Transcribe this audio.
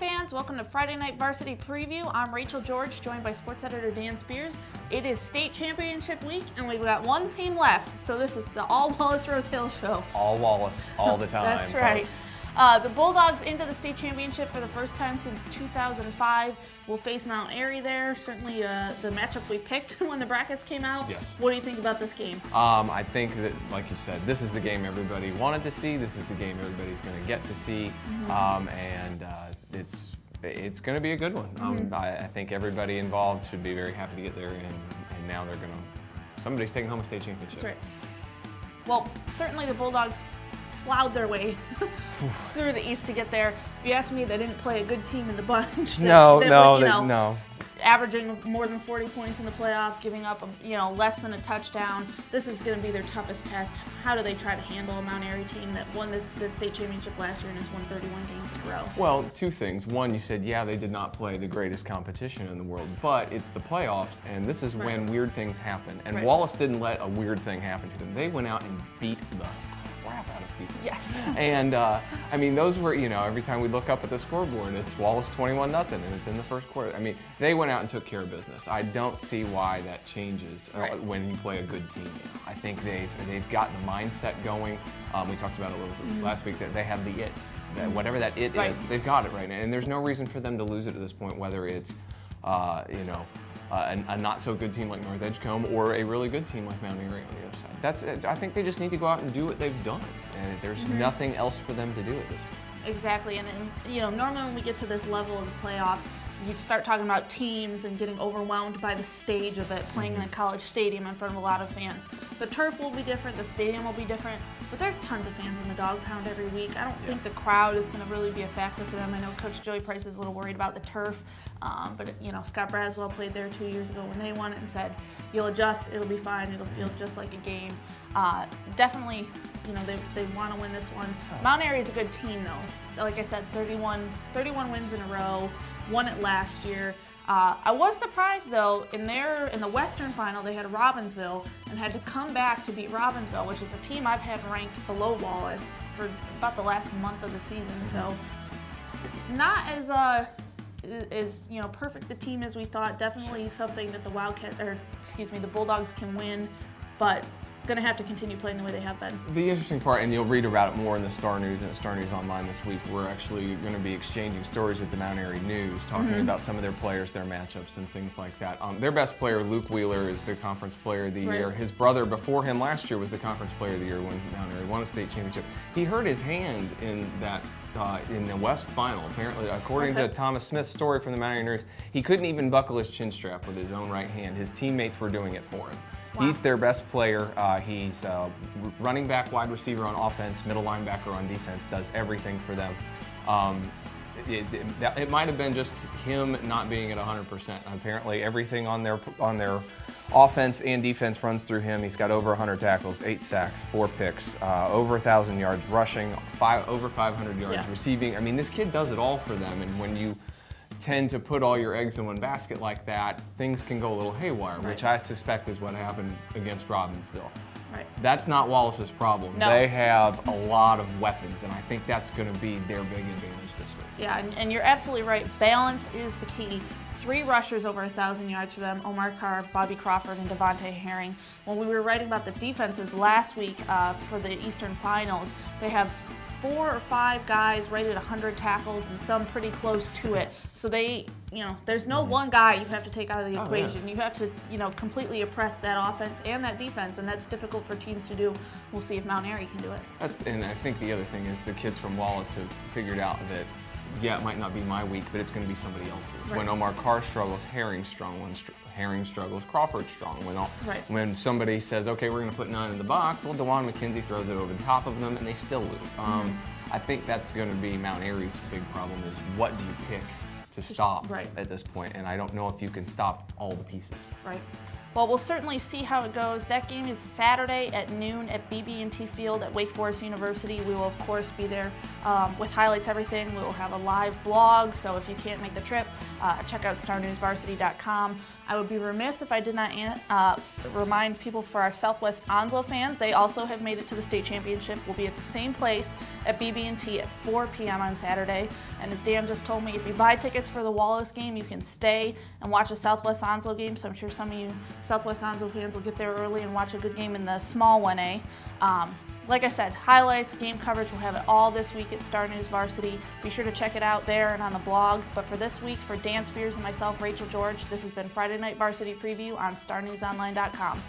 fans, welcome to Friday Night Varsity Preview. I'm Rachel George, joined by sports editor Dan Spears. It is state championship week, and we've got one team left, so this is the all Wallace-Rose Hill show. All Wallace, all the time. That's right. Folks. The Bulldogs into the state championship for the first time since 2005. We'll face Mount Airy there. Certainly the matchup we picked when the brackets came out. Yes. What do you think about this game? I think that, like you said, this is the game everybody wanted to see. This is the game everybody's going to get to see, and it's going to be a good one. I think everybody involved should be very happy to get there, and now they're going to. Somebody's taking home a state championship. That's right. Well, certainly the Bulldogs plowed their way through the East to get there. If you ask me, they didn't play a good team in the bunch. No. Averaging more than 40 points in the playoffs, giving up less than a touchdown. This is going to be their toughest test. How do they try to handle a Mount Airy team that won the state championship last year and has won 31 games in a row? Well, two things. One, you said, yeah, they did not play the greatest competition in the world, but it's the playoffs, and this is when weird things happen. And Wallace didn't let a weird thing happen to them. They went out and beat the crap out of people. Yes. And I mean, those were, every time we look up at the scoreboard, it's Wallace 21-0, and it's in the first quarter. I mean, they went out and took care of business. I don't see why that changes when you play a good team. I think they've got the mindset going. We talked about it a little bit last week that they have the it. That whatever that it is, they've got it right now, and there's no reason for them to lose it at this point, whether it's a not-so-good team like North Edgecombe or a really good team like Mount Airy on the other side. I think they just need to go out and do what they've done, and there's nothing else for them to do at this point. Exactly, and normally when we get to this level of the playoffs, you start talking about teams and getting overwhelmed by the stage of it, playing in a college stadium in front of a lot of fans. The turf will be different, the stadium will be different, but there's tons of fans in the dog pound every week. I don't think the crowd is going to really be a factor for them. I know Coach Joey Price is a little worried about the turf, but Scott Bradswell played there 2 years ago when they won it and said, you'll adjust, it'll be fine, it'll feel just like a game. Definitely, they want to win this one. Mount Airy is a good team though. Like I said, 31 wins in a row. Won it last year. I was surprised though, in the Western final they had Robbinsville and had to come back to beat Robbinsville, which is a team I've had ranked below Wallace for about the last month of the season. So not as perfect a team as we thought. Definitely something that the Bulldogs can win, but going to have to continue playing the way they have been. The interesting part, and you'll read about it more in the Star News and at Star News Online this week, we're actually going to be exchanging stories with the Mount Airy News, talking about some of their players, their matchups, and things like that. Their best player, Luke Wheeler, is the conference player of the year. His brother before him last year was the conference player of the year when Mount Airy won a state championship. He hurt his hand in that in the West final. Apparently, according to Thomas Smith's story from the Mount Airy News, he couldn't even buckle his chin strap with his own right hand. His teammates were doing it for him. Wow. He's their best player. He's running back, wide receiver on offense, middle linebacker on defense, does everything for them. It might have been just him not being at 100%. Apparently, everything on their offense and defense runs through him. He's got over 100 tackles, 8 sacks, 4 picks, over 1,000 yards rushing, over 500 yards receiving. I mean, this kid does it all for them, and when you tend to put all your eggs in one basket like that, things can go a little haywire, which I suspect is what happened against Robbinsville. That's not Wallace's problem. No. They have a lot of weapons, and I think that's going to be their big advantage this week. Yeah, and you're absolutely right. Balance is the key. 3 rushers over 1,000 yards for them, Omar Carr, Bobby Crawford, and Devontae Herring. When we were writing about the defenses last week for the Eastern Finals, they have 4 or 5 guys rated 100 tackles and some pretty close to it. So there's no one guy you have to take out of the equation. You have to, completely oppress that offense and that defense, and that's difficult for teams to do. We'll see if Mount Airy can do it. And I think the other thing is the kids from Wallace have figured out that, yeah, it might not be my week, but it's going to be somebody else's. When Omar Carr struggles, Herring's strong. When Herring struggles, Crawford's strong. When somebody says, okay, we're going to put 9 in the box, well, DeJuan McKenzie throws it over the top of them, and they still lose. I think that's going to be Mount Airy's big problem is what do you pick to stop at this point, and I don't know if you can stop all the pieces. Well, we'll certainly see how it goes. That game is Saturday at noon at BB&T Field at Wake Forest University. We will, of course, be there with highlights, everything. We will have a live blog, so if you can't make the trip, check out starnewsvarsity.com. I would be remiss if I did not remind people for our Southwest Onslow fans, they also have made it to the state championship. We'll be at the same place at BB&T at 4 p.m. on Saturday. And as Dan just told me, if you buy tickets for the Wallace game, you can stay and watch a Southwest Onslow game. So I'm sure some of you Southwest Onslow fans will get there early and watch a good game in the small 1A. Like I said, highlights, game coverage, we'll have it all this week at Star News Varsity. Be sure to check it out there and on the blog. But for this week, for Dan Spears and myself, Rachel George, this has been Friday Night Varsity Preview on StarNewsOnline.com.